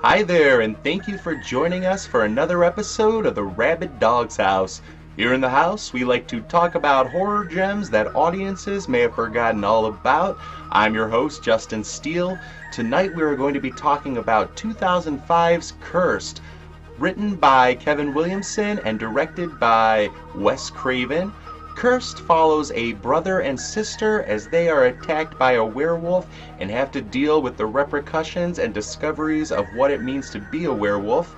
Hi there, and thank you for joining us for another episode of the Rabid Dog House. Here in the house, we like to talk about horror gems that audiences may have forgotten all about. I'm your host, Justin Steele. Tonight, we are going to be talking about 2005's Cursed, written by Kevin Williamson and directed by Wes Craven. Cursed follows a brother and sister as they are attacked by a werewolf and have to deal with the repercussions and discoveries of what it means to be a werewolf.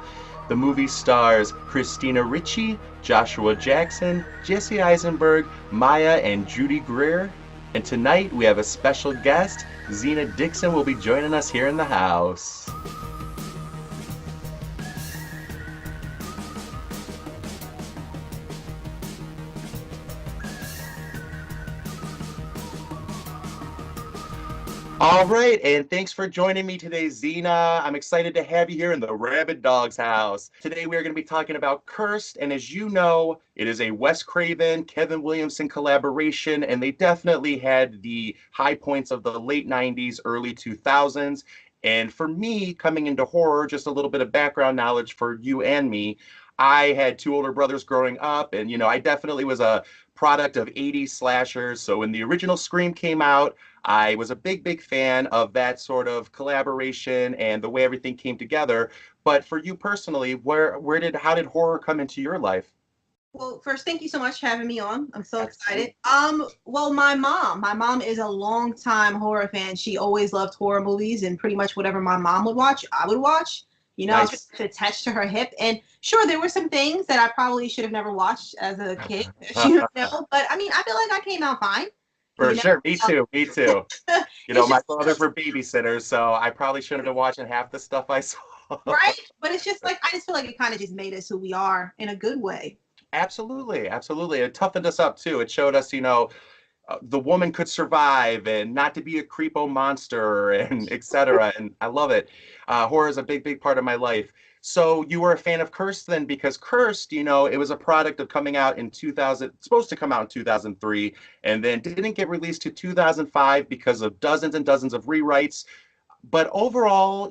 The movie stars Christina Ricci, Joshua Jackson, Jesse Eisenberg, Maya and Judy Greer. And tonight we have a special guest. Zena Dixon will be joining us here in the house. All right, and thanks for joining me today, Zena. I'm excited to have you here in the Rabid Dog's house. Today we are going to be talking about Cursed, and as you know, it is a Wes Craven, Kevin Williamson collaboration, and they definitely had the high points of the late 90s, early 2000s. And for me, coming into horror, just a little bit of background knowledge for you and me, I had two older brothers growing up, and I definitely was a product of 80s slashers. So when the original Scream came out, I was a big fan of that sort of collaboration and the way everything came together. But for you personally, how did horror come into your life? Well, first, thank you so much for having me on. I'm so Absolutely. excited. Well, my mom is a long-time horror fan. She always loved horror movies, and pretty much whatever my mom would watch, I would watch. I was Nice. attached to her hip. And sure, there were some things that I probably should have never watched as a kid, But I mean, I feel like I came out fine, For you know. sure. Me too. Me too. It's My just brothers were babysitters, so I probably shouldn't have watched half the stuff I saw. right, but it's just like I just feel like it kind of just made us who we are in a good way. Absolutely, absolutely. It toughened us up too. It showed us, the woman could survive and not to be a creepo monster and etc. And I love it. Horror is a big part of my life. So you were a fan of Cursed then, because Cursed, it was a product of coming out in 2000, supposed to come out in 2003, and then didn't get released to 2005 because of dozens and dozens of rewrites. But overall,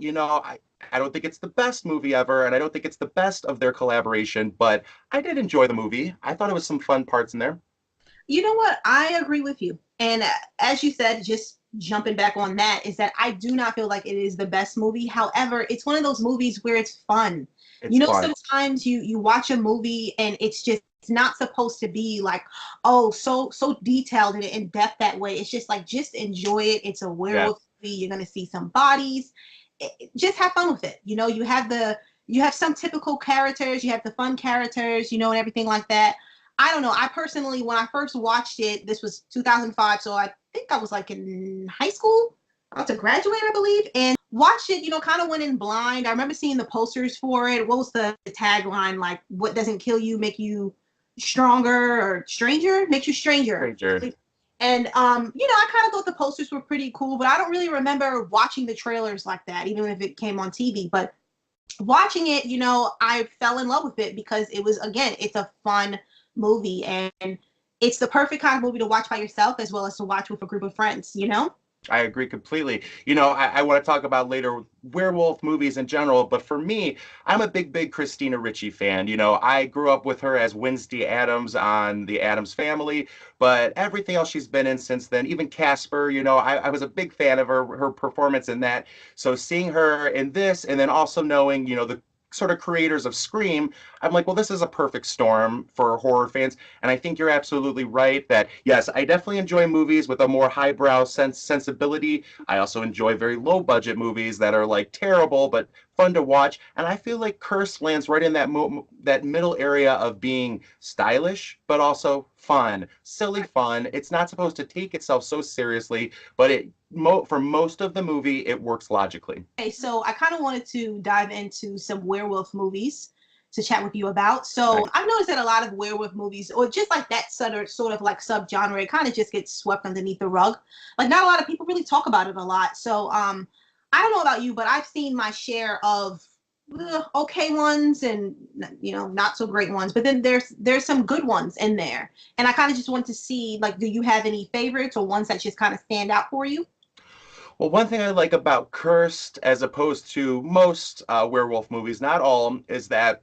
I don't think it's the best movie ever, and I don't think it's the best of their collaboration, but I did enjoy the movie. I thought it was some fun parts in there. You know what? I agree with you. And as you said, just jumping back on that, is that I do not feel like it is the best movie. However, it's one of those movies where it's fun. It's fun. Sometimes you watch a movie and it's not supposed to be like, oh, so detailed and in depth that way. It's just like just enjoy it. It's a werewolf Yes. movie. You're gonna see some bodies. Just have fun with it. You have some typical characters, you have the fun characters, and everything like that. I don't know. I personally, when I first watched it, this was 2005, so I think I was like in high school, about to graduate, I believe, and watched it. Kind of went in blind. I remember seeing the posters for it. What was the tagline? Like, what doesn't kill you make you stronger, or stranger makes you stranger. Stranger. And I kind of thought the posters were pretty cool, but I don't really remember watching the trailers like that, even if it came on TV. But watching it, I fell in love with it because it was, again, it's a fun movie, and it's the perfect kind of movie to watch by yourself as well as to watch with a group of friends. I agree completely. I want to talk about later werewolf movies in general, but for me, I'm a big Christina Ricci fan. I grew up with her as Wednesday Addams on The Addams Family, but everything else she's been in since then, even Casper, I was a big fan of her performance in that. So seeing her in this, and then also knowing, the sort of creators of Scream, I'm like, well, this is a perfect storm for horror fans. And I think you're absolutely right that, yes, I definitely enjoy movies with a more highbrow sensibility. I also enjoy very low budget movies that are like terrible but fun to watch. And I feel like Curse lands right in that middle area of being stylish but also fun, silly fun. It's not supposed to take itself so seriously, but for most of the movie, it works logically. Okay, so I kind of wanted to dive into some werewolf movies to chat with you about. So Nice. I've noticed that a lot of werewolf movies, or just like that sort of like subgenre, it kind of just gets swept underneath the rug. Like not a lot of people really talk about it a lot. So I don't know about you, but I've seen my share of okay ones and not so great ones. But then there's some good ones in there, and I kind of just want to see, like, do you have any favorites or ones that just kind of stand out for you? Well, one thing I like about Cursed, as opposed to most werewolf movies, not all, is that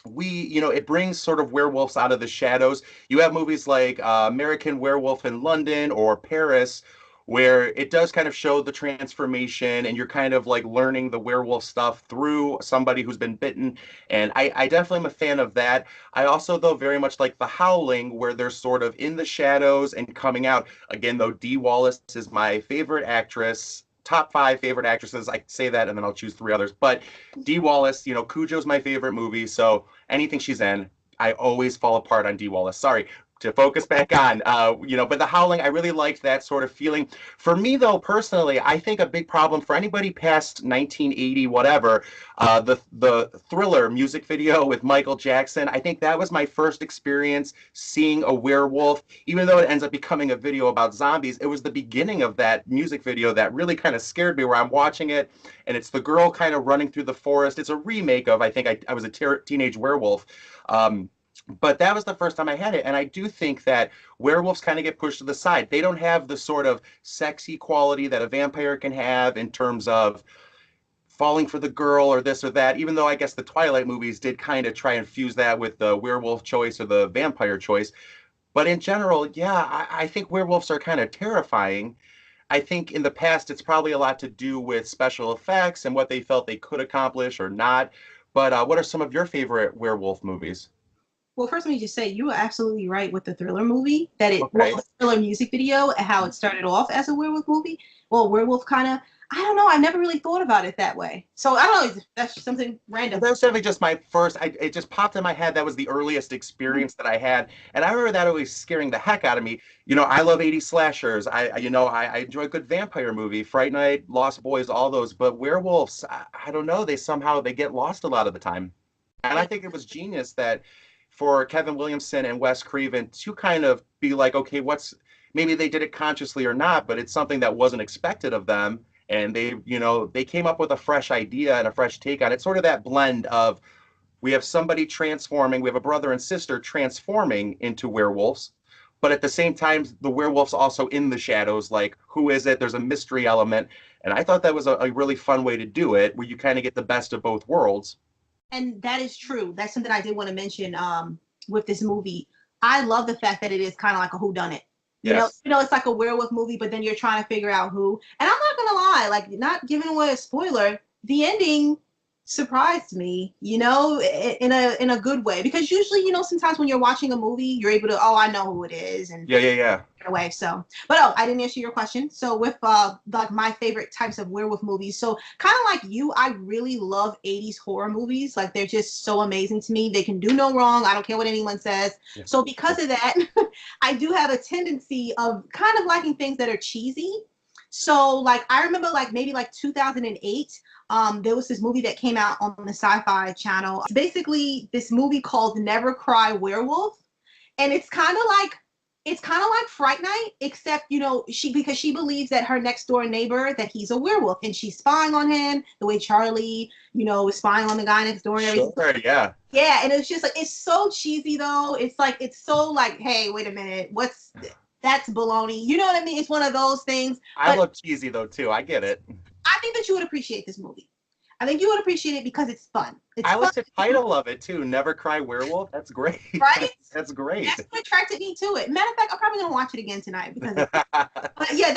it brings sort of werewolves out of the shadows. You have movies like American Werewolf in London or Paris, where it does kind of show the transformation and you're kind of like learning the werewolf stuff through somebody who's been bitten. And I definitely am a fan of that. I also, though, very much like The Howling, where they're sort of in the shadows and coming out. Again, though, Dee Wallace is my favorite actress. Top five favorite actresses. I say that and then I'll choose three others. But Dee Wallace, Cujo's my favorite movie. So anything she's in, I always fall apart on Dee Wallace. Sorry, to focus back on, but The Howling, I really liked that sort of feeling. For me, though, personally, I think a big problem for anybody past 1980, whatever, the Thriller music video with Michael Jackson, I think that was my first experience seeing a werewolf. Even though it ends up becoming a video about zombies, it was the beginning of that music video that really kind of scared me, where I'm watching it, and it's the girl kind of running through the forest. It's a remake of, I think I was a teenage werewolf. But that was the first time I had it. And I do think that werewolves kind of get pushed to the side. They don't have the sort of sexy quality that a vampire can have in terms of falling for the girl or this or that, even though I guess the Twilight movies did kind of try and fuse that with the werewolf choice or the vampire choice. But in general, yeah, I think werewolves are kind of terrifying. I think in the past, it's probably a lot to do with special effects and what they felt they could accomplish or not. But what are some of your favorite werewolf movies? Well, first, let me just say you were absolutely right with the Thriller movie. Okay. The Thriller music video, and how it started off as a werewolf movie. Well, werewolf kind of. I don't know. I never really thought about it that way. So I don't know. That's just something random. That was definitely just my first. It just popped in my head. That was the earliest experience that I had, and I remember that always scaring the heck out of me. I love 80s slashers. I enjoy a good vampire movie, Fright Night, Lost Boys, all those. But werewolves, I don't know. They get lost a lot of the time, and I think it was genius that for Kevin Williamson and Wes Craven to kind of be like, okay, maybe they did it consciously or not, but it's something that wasn't expected of them. And they came up with a fresh idea and a fresh take on it. Sort of that blend of we have somebody transforming, we have a brother and sister transforming into werewolves, but at the same time, the werewolf's also in the shadows. Like, who is it? There's a mystery element. And I thought that was a really fun way to do it, where you kind of get the best of both worlds. And that is true. That's something I did want to mention with this movie. I love the fact that it is kind of like a whodunit. Yes. It's like a werewolf movie, but then you're trying to figure out who. And I'm not gonna lie, like, not giving away a spoiler, the ending surprised me, in a good way. Because usually, sometimes when you're watching a movie, you're able to, oh, I know who it is, and Yeah. get away. So, but I didn't answer your question. So with like my favorite types of werewolf movies, so kind of like you, I really love 80s horror movies. Like, they're just so amazing to me. They can do no wrong. I don't care what anyone says. Yeah. So because of that, I do have a tendency of kind of liking things that are cheesy. So like I remember like maybe like 2008, there was this movie that came out on the Sci-Fi Channel. It's basically this movie called Never Cry Werewolf, and it's kind of like Fright Night, except because she believes that her next door neighbor, that he's a werewolf, and she's spying on him the way Charlie is spying on the guy next door and everything. Sure, yeah. Yeah, and it's just like, it's so cheesy though. It's so like, hey, wait a minute, that's baloney. You know what I mean? It's one of those things. I love cheesy though too. I get it. I think that you would appreciate this movie. I think you would appreciate it because it's fun. I like the title of it too. Never Cry Werewolf. That's great. Right? That's great. That's what attracted me to it. Matter of fact, I'm probably gonna watch it again tonight because but yeah,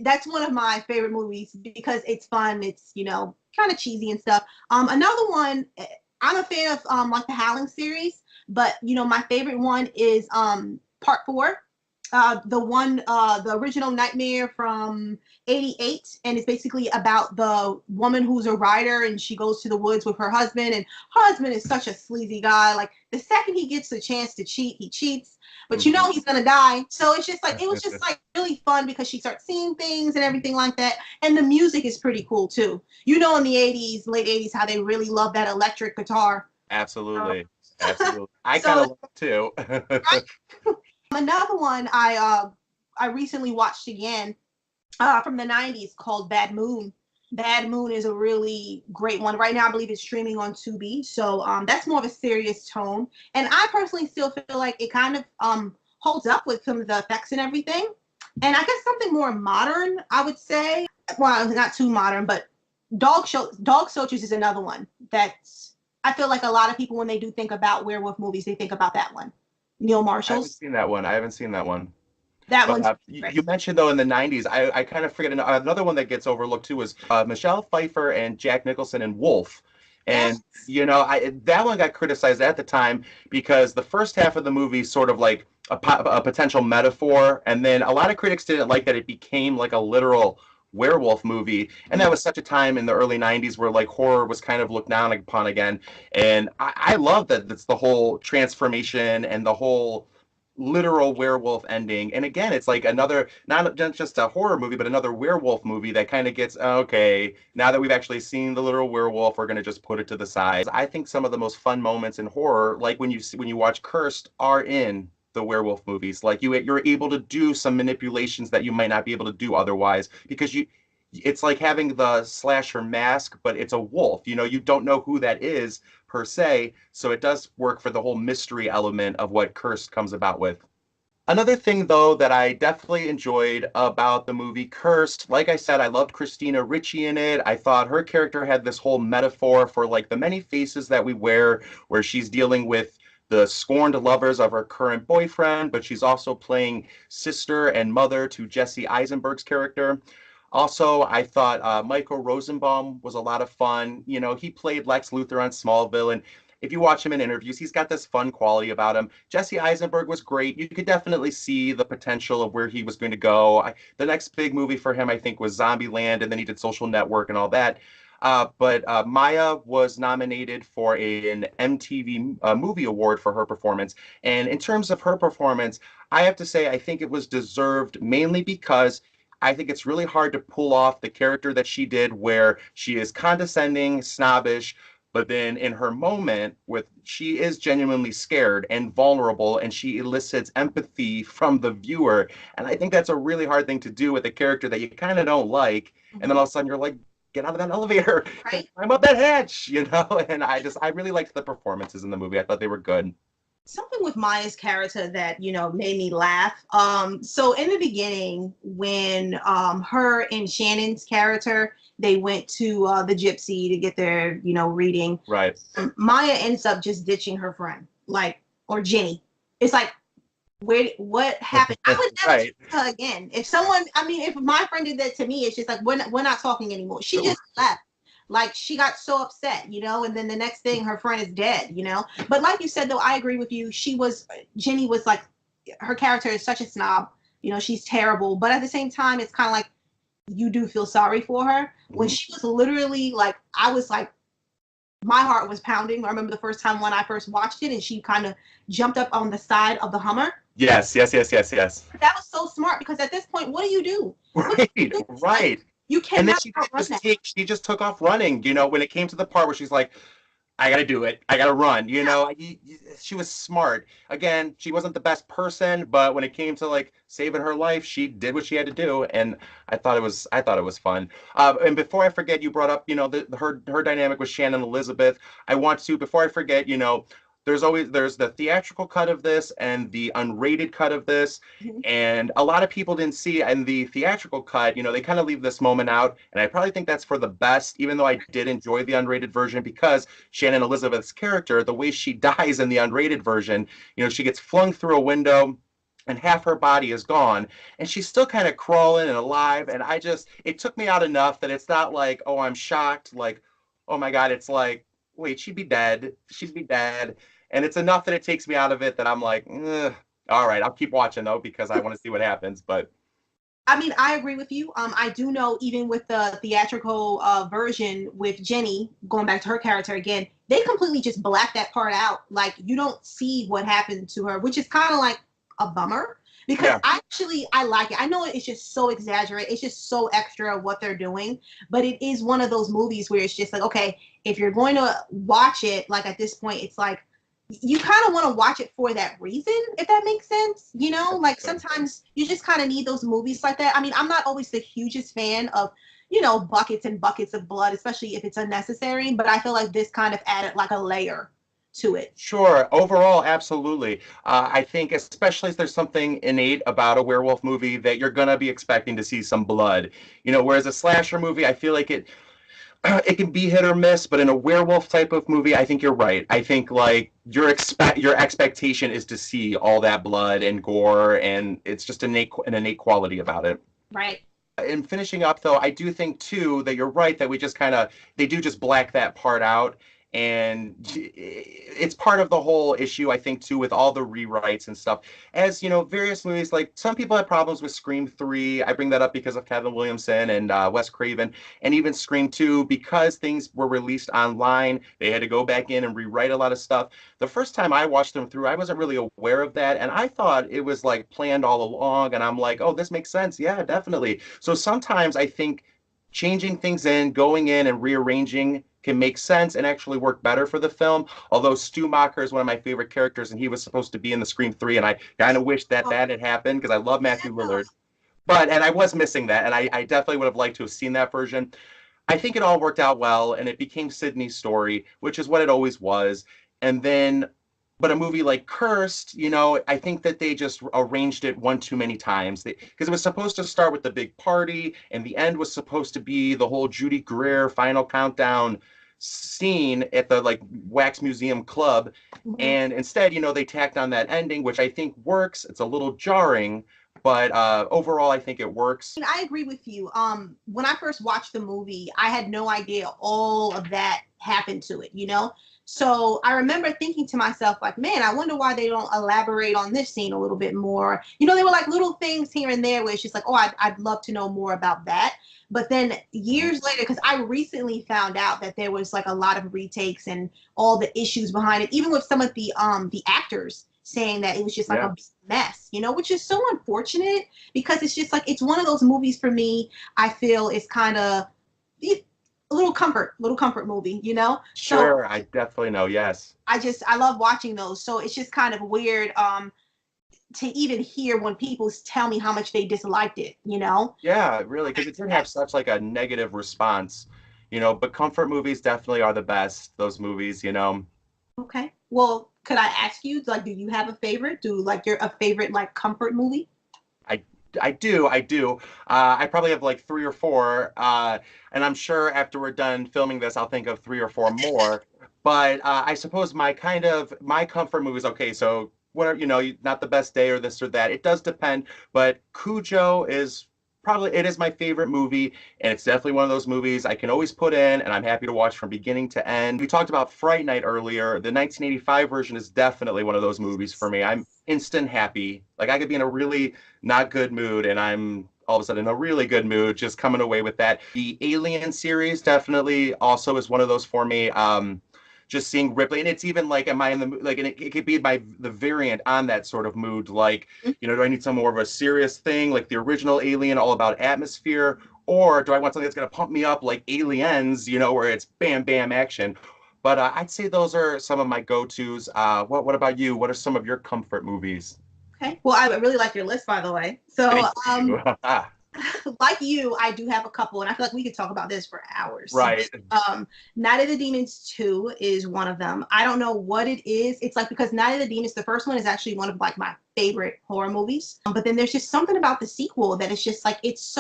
that's one of my favorite movies because it's fun. It's kind of cheesy and stuff. Another one, I'm a fan of like the Howling series, but my favorite one is part 4. The original Nightmare from 88, and it's basically about the woman who's a writer, and she goes to the woods with her husband, and her husband is such a sleazy guy. Like, the second he gets the chance to cheat, he cheats, but he's gonna die. So it's just like, it was just like really fun because she starts seeing things and everything like that, and the music is pretty cool too. In the 80s, late 80s, how they really love that electric guitar. Absolutely. I kind of love it too. Right? Another one I recently watched again from the 90s called Bad Moon. Bad Moon is a really great one. Right now, I believe it's streaming on Tubi. So that's more of a serious tone. And I personally still feel like it kind of holds up with some of the effects and everything. And I guess something more modern, I would say. well, not too modern, but Dog Soldiers is another one that's, I feel like a lot of people, when they do think about werewolf movies, they think about that one. Neil I haven't Marshall's. seen that one. I haven't seen that one. That But one's great. you mentioned though in the 90s, I kind of forget another one that gets overlooked too was Michelle Pfeiffer and Jack Nicholson in Wolf. Yes. And that one got criticized at the time because the first half of the movie sort of like a potential metaphor, and then a lot of critics didn't like that it became like a literal werewolf movie. And that was such a time in the early 90s where like horror was kind of looked down upon again. And I love that it's the whole transformation and the whole literal werewolf ending. And again, it's like another, not just a horror movie, but another werewolf movie that kind of gets, okay, now that we've actually seen the literal werewolf, we're going to just put it to the side. I think some of the most fun moments in horror, like when you watch Cursed, are in the werewolf movies. Like you're able to do some manipulations that you might not be able to do otherwise, because it's like having the slasher mask, but it's a wolf. You don't know who that is per se, so it does work for the whole mystery element of what Cursed comes about with. Another thing, though, that I definitely enjoyed about the movie Cursed, like I said, I loved Christina Ricci in it. I thought her character had this whole metaphor for like the many faces that we wear, where she's dealing with the scorned lovers of her current boyfriend, but she's also playing sister and mother to Jesse Eisenberg's character. Also, I thought Michael Rosenbaum was a lot of fun. He played Lex Luthor on Smallville, and if you watch him in interviews, he's got this fun quality about him. Jesse Eisenberg was great. You could definitely see the potential of where he was going to go. The next big movie for him, I think, was Zombieland, and then he did Social Network and all that. But Maya was nominated for an MTV Movie Award for her performance. And in terms of her performance, I have to say I think it was deserved, mainly because I think it's really hard to pull off the character that she did, where she is condescending, snobbish, but then in her moment she is genuinely scared and vulnerable, and she elicits empathy from the viewer. And I think that's a really hard thing to do with a character that you kind of don't like. And then all of a sudden you're like, get out of that elevator, Right. climb up that hatch. And I really liked the performances in the movie. I thought they were good. Something with Maya's character that made me laugh. So in the beginning, when her and Shannon's character, they went to the gypsy to get their reading. Right. Maya ends up just ditching her friend, or Jenny. It's like, what happened? I would never Right. talk to her again. If my friend did that to me, it's just like we're not talking anymore. She just left. Like, she got so upset, and then the next thing, her friend is dead, But like you said, though, I agree with you. Jenny was like, her character is such a snob, she's terrible. But at the same time, it's kind of like, you do feel sorry for her. When she was literally like, I was like, my heart was pounding. I remember the first time when I first watched it, and she kind of jumped up on the side of the Hummer. Yes. That was so smart, because at this point, what do you do? Right. You And then cannot she just took off running, when it came to the part where she's like, I got to do it. I got to run. She was smart. Again, she wasn't the best person, but when it came to like saving her life, she did what she had to do. And I thought it was fun. And before I forget, you brought up, her dynamic with Shannon Elizabeth. I want to, before I forget, there's the theatrical cut of this and the unrated cut of this. And a lot of people didn't see in the theatrical cut, they kind of leave this moment out. And I probably think that's for the best, even though I did enjoy the unrated version, because Shannon Elizabeth's character, the way she dies in the unrated version, she gets flung through a window and half her body is gone, and she's still kind of crawling and alive. And it took me out enough that it's not like, oh, I'm shocked, like, oh my God. It's like, wait, she'd be dead. And it's enough that it takes me out of it that I'm like, all right, I'll keep watching though, because I want to see what happens. But I agree with you. I do know, even with the theatrical version with Jenny, going back to her character again, they completely just black that part out. Like, you don't see what happened to her, which is kind of like a bummer, because I like it. I know it's just so exaggerated. It's just so extra what they're doing, but it is one of those movies where it's just like, okay, if you're going to watch it, like at this point, it's like, you kind of want to watch it for that reason, if that makes sense. Like sometimes you just kind of need those movies like that. I'm not always the hugest fan of, buckets and buckets of blood, especially if it's unnecessary. But I feel like this kind of added like a layer to it. Sure. Overall, absolutely. I think especially if there's something innate about a werewolf movie that you're gonna be expecting to see some blood. Whereas a slasher movie, I feel like it can be hit or miss, but in a werewolf type of movie, I think you're right. I think like your expectation is to see all that blood and gore, and it's just an innate quality about it. Right. In finishing up though, I do think too that you're right that we just kind of they do just black that part out, and it's part of the whole issue I think too with all the rewrites and stuff. As various movies, like some people had problems with Scream 3. I bring that up because of Kevin Williamson and Wes Craven, and even Scream 2, because things were released online, they had to go back in and rewrite a lot of stuff. The first time I watched them through, I wasn't really aware of that, and I thought it was like planned all along, and I'm like, oh, this makes sense. Yeah, definitely. So sometimes I think changing things in, going in and rearranging can make sense and actually work better for the film. Although Stu Macher is one of my favorite characters, and he was supposed to be in the Scream 3, and I kind of wish that that had happened because I love Matthew Lillard. And I was missing that, and I definitely would have liked to have seen that version. I think it all worked out well, and it became Sydney's story, which is what it always was. And then, but a movie like Cursed, I think that they just arranged it one too many times. Because it was supposed to start with the big party, and the end was supposed to be the whole Judy Greer final countdown scene at the like Wax Museum Club. Mm-hmm. And instead, they tacked on that ending, which I think works. It's a little jarring, but overall, I think it works. I agree with you. When I first watched the movie, I had no idea all of that happened to it, So I remember thinking to myself, like, man, I wonder why they don't elaborate on this scene a little bit more. They were like little things here and there where it's just like, oh, I'd love to know more about that. But then years later, because I recently found out that there was like a lot of retakes and all the issues behind it, even with some of the actors saying that it was just like a mess, which is so unfortunate because it's just like, it's one of those movies for me, I feel is kind of a little comfort movie, Sure, so, I definitely know, yes. I love watching those. So it's just kind of weird to even hear when people tell me how much they disliked it, Yeah, really, because it did have such like a negative response, but comfort movies definitely are the best, those movies, Okay. Well, could I ask you, like, do you have a favorite? You're a favorite, like, comfort movie? I do. I probably have like 3 or 4, and I'm sure after we're done filming this, I'll think of 3 or 4 more. But I suppose my comfort movies. Okay, so what are not the best day or this or that. It does depend, but Cujo is it is my favorite movie, and it's definitely one of those movies I can always put in, and I'm happy to watch from beginning to end. We talked about Fright Night earlier. The 1985 version is definitely one of those movies for me. I'm instant happy. Like, I could be in a really not good mood, and I'm all of a sudden in a really good mood, just coming away with that. The Alien series definitely also is one of those for me. Just seeing Ripley, and it's even like, am I in the like, and it could be the variant on that sort of mood. Like, do I need some more of a serious thing, like the original Alien, all about atmosphere, or do I want something that's gonna pump me up, like Aliens, where it's bam bam action? But I'd say those are some of my go-tos. What about you? What are some of your comfort movies? Okay. Well, I really like your list, by the way. So, like you, I do have a couple, and I feel like we could talk about this for hours. Right. Night of the Demons 2 is one of them. I don't know what it is. It's like, because Night of the Demons, the first one, is actually one of like my favorite horror movies. But then there's just something about the sequel that is just like, it's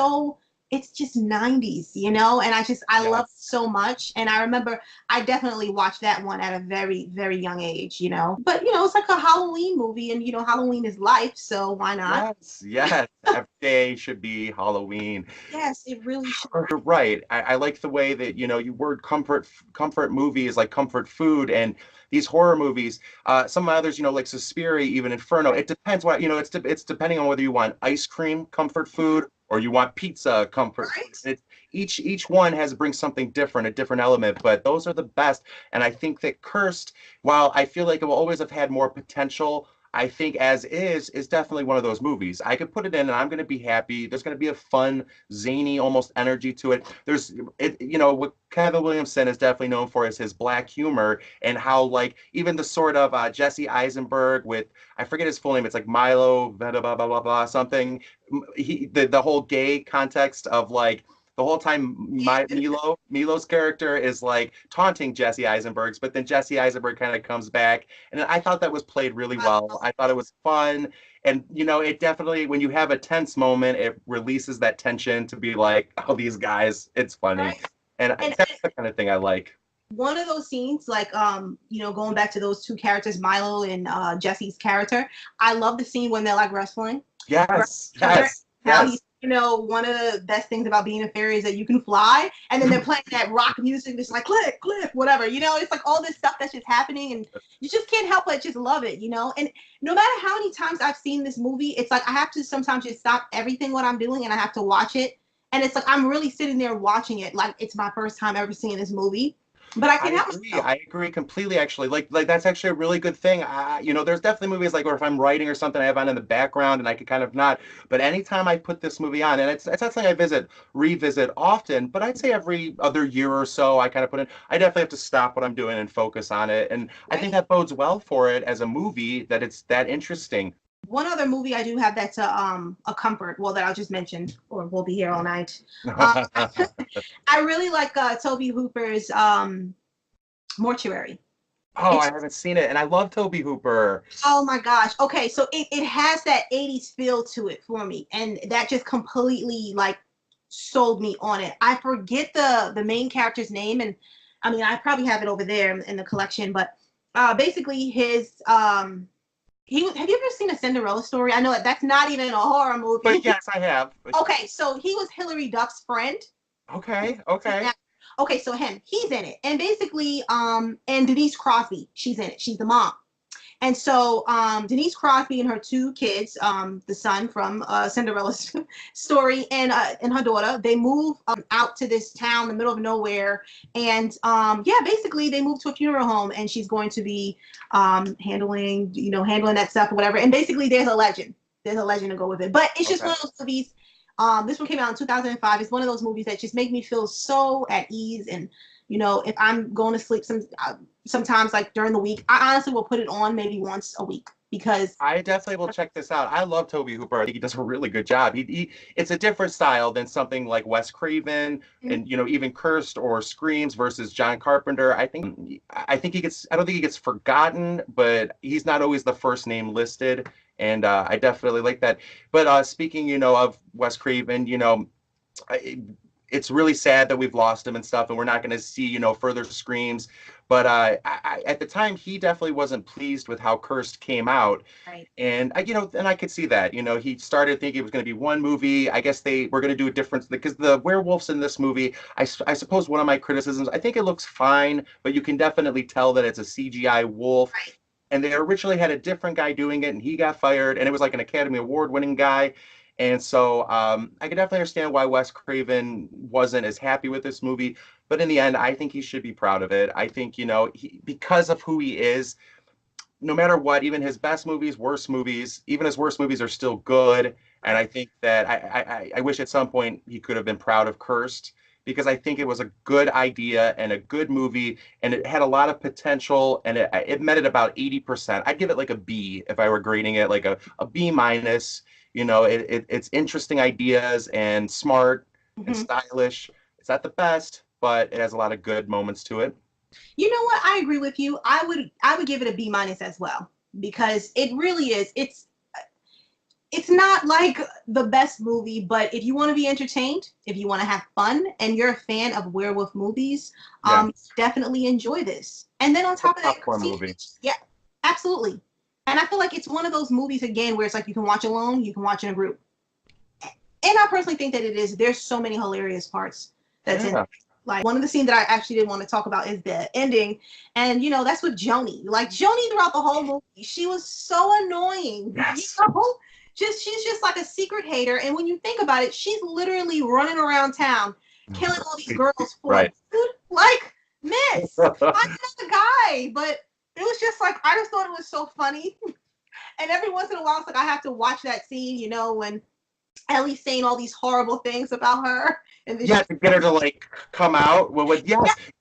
just 90s, and I love it so much. And I remember I definitely watched that one at a very, very young age, But, it's like a Halloween movie, and, Halloween is life, so why not? Yes. Every day should be Halloween. Yes, it really should. You're right. I like the way that, you word comfort movie is like comfort food, and these horror movies, some others, like Suspiria, even Inferno, it depends what, it's depending on whether you want ice cream comfort food or you want pizza comfort. Right. Each one brings something different, a different element, but those are the best. And I think that Cursed, while I feel like it will always have had more potential, I think as is definitely one of those movies. I could put it in and I'm going to be happy. There's going to be a fun, zany almost energy to it. What Kevin Williamson is definitely known for is his black humor, and how like even the sort of Jesse Eisenberg with, I forget his full name, it's like Milo blah blah blah blah blah something. The whole gay context of like The whole time, Milo's character is like taunting Jesse Eisenberg's, but then Jesse Eisenberg kind of comes back, and I thought that was played really well. I thought it was fun, and it definitely, when you have a tense moment, it releases that tension to be like, oh, these guys, it's funny, Right. and And that's the kind of thing I like. one of those scenes, like going back to those two characters, Milo and Jesse's character, I love the scene when they're like wrestling. Yes, Each other. yes, How yes. one of the best things about being a fairy is that you can fly, and then they're playing that rock music, just like click, click, whatever. It's like all this stuff that's just happening, and you just can't help but just love it. And no matter how many times I've seen this movie, it's like I have to sometimes just stop everything what I'm doing, and I have to watch it. And it's like I'm really sitting there watching it, like it's my first time ever seeing this movie. But I can help myself. I agree completely, actually. Like that's actually a really good thing. There's definitely movies like, or if I'm writing or something, I have on in the background and I could kind of not. But anytime I put this movie on, and it's not something I revisit often, but I'd say every other year or so, I kind of put in. I definitely have to stop what I'm doing and focus on it, and I think that bodes well for it as a movie, that it's that interesting. One other movie I do have that's a comfort, well, that I'll just mention, or we'll be here all night. I really like Tobe Hooper's Mortuary. Oh, I haven't seen it, and I love Tobe Hooper. Oh my gosh. Okay, so it has that 80s feel to it for me, and that just completely like sold me on it. I forget the main character's name, and I mean I probably have it over there in the collection, but basically his have you ever seen A Cinderella Story? I know that's not even a horror movie. But yes, I have. Okay, so he was Hilary Duff's friend. Okay. Okay, so he's in it. And basically, and Denise Crosby, she's in it. She's the mom. And so Denise Crosby and her two kids, the son from Cinderella's story and her daughter, they move out to this town in the middle of nowhere. And basically they move to a funeral home, and she's going to be handling that stuff or whatever. And basically there's a legend. There's a legend to go with it. But it's just one of those movies. This one came out in 2005. It's one of those movies that just make me feel so at ease. And if I'm going to sleep sometimes like during the week, I honestly will put it on maybe once a week, because I definitely will check this out. I love Tobe Hooper. I think he does a really good job. It's a different style than something like Wes Craven and even Cursed or Screams versus John Carpenter. I think I don't think he gets forgotten, but he's not always the first name listed, and I definitely like that. But speaking, of Wes Craven, it's really sad that we've lost him and stuff, and we're not going to see, further Screams. But at the time, he definitely wasn't pleased with how Cursed came out. Right. And I could see that. He started thinking it was going to be one movie. I guess they were going to do a difference, because the werewolves in this movie, I suppose one of my criticisms, I think it looks fine, but you can definitely tell that it's a CGI wolf. Right. And they originally had a different guy doing it, and he got fired, and it was like an Academy Award winning guy. And so I can definitely understand why Wes Craven wasn't as happy with this movie. But in the end, I think he should be proud of it. I think, because of who he is, no matter what, even his best movies, worst movies, even his worst movies are still good. And I think that I wish at some point he could have been proud of Cursed, because I think it was a good idea and a good movie, and it had a lot of potential, and it met it about 80%. I'd give it like a B if I were grading it, like a B minus. It's interesting ideas and smart and stylish. It's not the best, but it has a lot of good moments to it. You know what? I agree with you. I would give it a B minus as well, because it really is. It's not like the best movie, but if you want to be entertained, if you want to have fun, and you're a fan of werewolf movies, definitely enjoy this. And then on top of that, movie. Yeah, absolutely. And I feel like it's one of those movies, again, where it's like you can watch alone, you can watch in a group. And I personally think that it is. There's so many hilarious parts that's in it. Like, one of the scenes that I actually didn't want to talk about is the ending. And, that's with Joni. Like, Joni throughout the whole movie, she was so annoying. Yes. She's just like a secret hater. And when you think about it, she's literally running around town, killing all these girls for right. Dude, like, miss, I'm not a guy. But it was just like, I just thought it was so funny. And every once in a while, it's like I have to watch that scene, when Ellie's saying all these horrible things about her. And then to get her to like come out.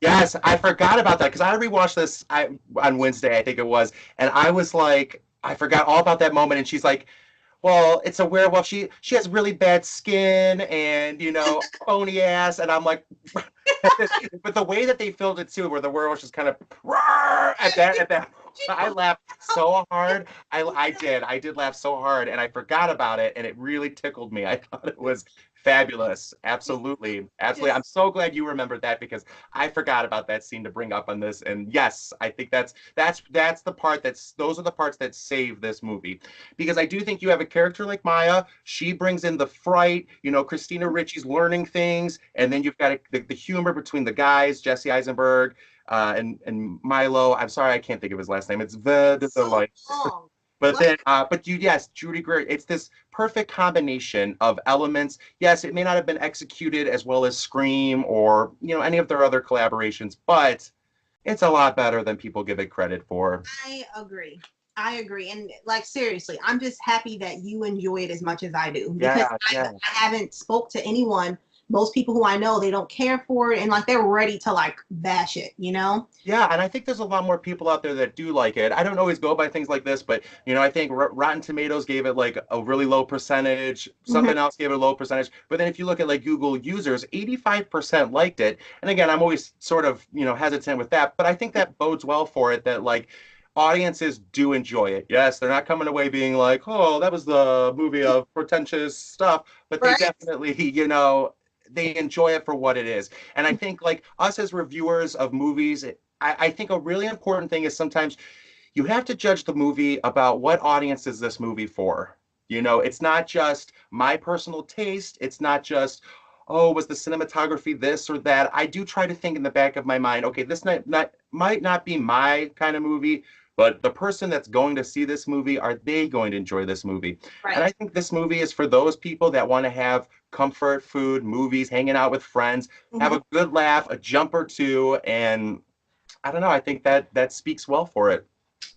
Yes, I forgot about that, because I rewatched this on Wednesday, I think it was, and I was like, I forgot all about that moment. And she's like, well, it's a werewolf. She has really bad skin and bony ass, and I'm like, but the way that they filmed it too, where the werewolf just kind of at that, I laughed so hard. I did laugh so hard, and I forgot about it, and it really tickled me. I thought it was fabulous. Absolutely, absolutely. I'm Just so glad you remembered that because I forgot about that scene to bring up on this. And yes, I think that's the part those are the parts that save this movie because I do think you have a character like Maya. She brings in the fright. Christina Ricci's learning things, and then you've got the humor between the guys, Jesse Eisenberg. And Milo, I'm sorry, I can't think of his last name. It's the so like, long. but What? then, yes, Judy Greer. It's this perfect combination of elements. Yes, it may not have been executed as well as Scream or any of their other collaborations, but it's a lot better than people give it credit for. I agree. I agree. And like seriously, I'm just happy that you enjoy it as much as I do because Yeah, yeah. I haven't spoke to anyone. Most people who I know, they don't care for it and like they're ready to like bash it, you know? Yeah, and I think there's a lot more people out there that do like it. I don't always go by things like this, but I think Rotten Tomatoes gave it like a really low percentage. Mhm. Something else gave it a low percentage. But then if you look at like Google users, 85% liked it. And again, I'm always sort of hesitant with that, but I think that bodes well for it that like audiences do enjoy it. Yes, they're not coming away being like, oh, that was the movie of pretentious stuff, but they Right? definitely, they enjoy it for what it is. And I think like us as reviewers of movies, I think a really important thing is sometimes you have to judge the movie about what audience is this movie for. It's not just my personal taste. It's not just, oh, was the cinematography this or that. I do try to think in the back of my mind, okay, this might not be my kind of movie, but the person that's going to see this movie, are they going to enjoy this movie? And Right. I think this movie is for those people that want to have comfort food, movies, hanging out with friends, have Mhm. a good laugh, a jump or two, and I don't know. I think that speaks well for it.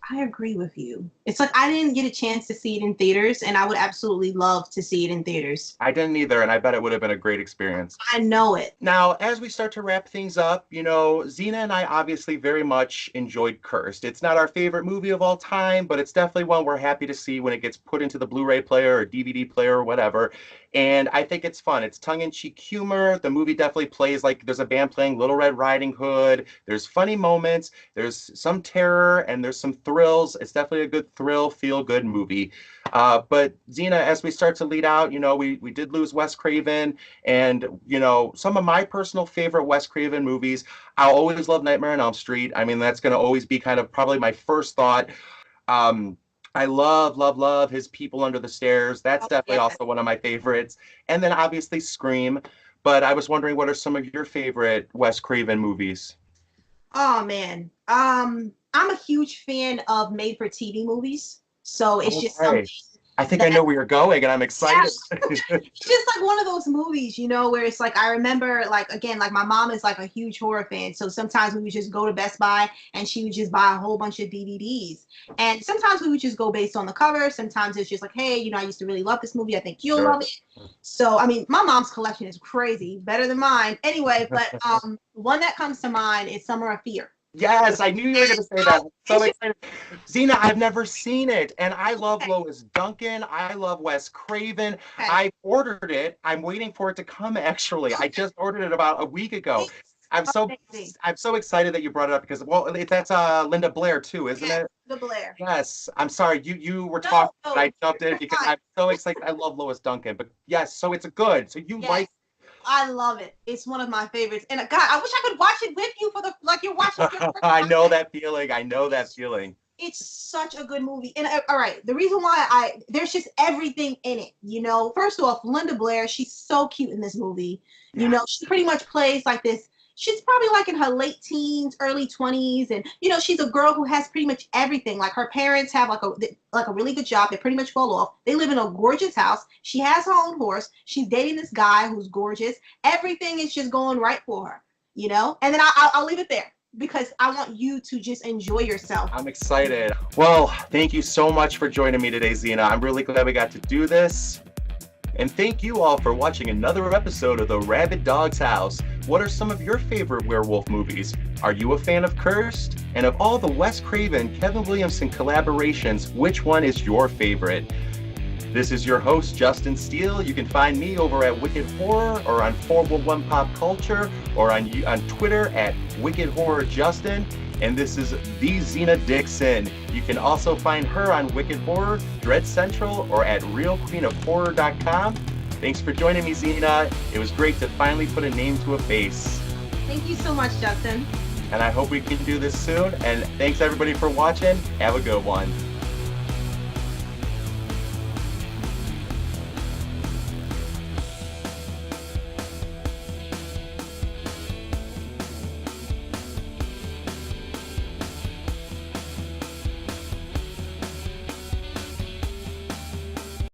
I agree with you. It's like I didn't get a chance to see it in theaters, and I would absolutely love to see it in theaters. I didn't either, and I bet it would have been a great experience. I know it. Now, as we start to wrap things up, Xena and I obviously very much enjoyed Cursed. It's not our favorite movie of all time, but it's definitely one we're happy to see when it gets put into the Blu-ray player or DVD player or whatever. And I think it's fun. It's tongue-in-cheek humor. The movie definitely plays like there's a band playing Little Red Riding Hood. There's funny moments. There's some terror and there's some thrills. It's definitely a good thrill, feel-good movie. But Xena, as we start to lead out, we did lose Wes Craven, and some of my personal favorite Wes Craven movies. I'll always love Nightmare on Elm Street. I mean, that's going to always be kind of probably my first thought. Um, I love, love, love his People Under the Stairs. That's Oh, definitely yeah. also one of my favorites. And then obviously Scream. But I was wondering, what are some of your favorite Wes Craven movies? Oh man. I'm a huge fan of made for TV movies. So it's just something Okay. I think I that know where you're going, and I'm excited. it's just like one of those movies, where it's like I remember like again, like my mom is like a huge horror fan. So sometimes we would just go to Best Buy and she would just buy a whole bunch of DVDs. And sometimes we would just go based on the cover. Sometimes it's just like, hey, I used to really love this movie. I think you'll Sure. love it. So I mean, my mom's collection is crazy, better than mine. Anyway, but one that comes to mind is Summer of Fear. Yes, I knew you were going to say that. I'm so It's just excited. Xena, I've never seen it. And I love okay. Lois Duncan. I love Wes Craven. Okay. I ordered it. I'm waiting for it to come, actually. I just ordered it about a week ago. It's I'm so amazing. I'm so excited that you brought it up because, well, that's Linda Blair too, isn't Yes, it? the Blair. Yes. I'm sorry. You were No, talking, no, but I jumped in you're because fine. I'm so excited. I love Lois Duncan. But yes, so it's good. So you Yes. like I love it. It's one of my favorites. And God, I wish I could watch it with you for the like you're watching your first I know time. that feeling. I know that It's feeling. it's such a good movie. And all right, the reason why there's just everything in it. First off, Linda Blair, she's so cute in this movie. Yeah. She pretty much plays like this. She's probably like in her late teens, early 20s, and she's a girl who has pretty much everything. Like her parents have like a really good job. They pretty much well off. They live in a gorgeous house. She has her own horse. She's dating this guy who's gorgeous. Everything is just going right for her. And then I'll leave it there because I want you to just enjoy yourself. I'm excited. Well, thank you so much for joining me today, Xena. I'm really glad we got to do this. And thank you all for watching another episode of the Rabid Dog House. What are some of your favorite werewolf movies? Are you a fan of Cursed? And of all the Wes Craven, Kevin Williamson collaborations, which one is your favorite? This is your host, Justin Steele. You can find me over at Wicked Horror or on 411 Pop Culture or on Twitter at Wicked Horror Justin. And this is the Zena Dixon. You can also find her on Wicked Horror, Dread Central, or at realqueenofhorror.com. Thanks for joining me, Zena. It was great to finally put a name to a face. Thank you so much, Justin. And I hope we can do this soon. And thanks everybody for watching. Have a good one.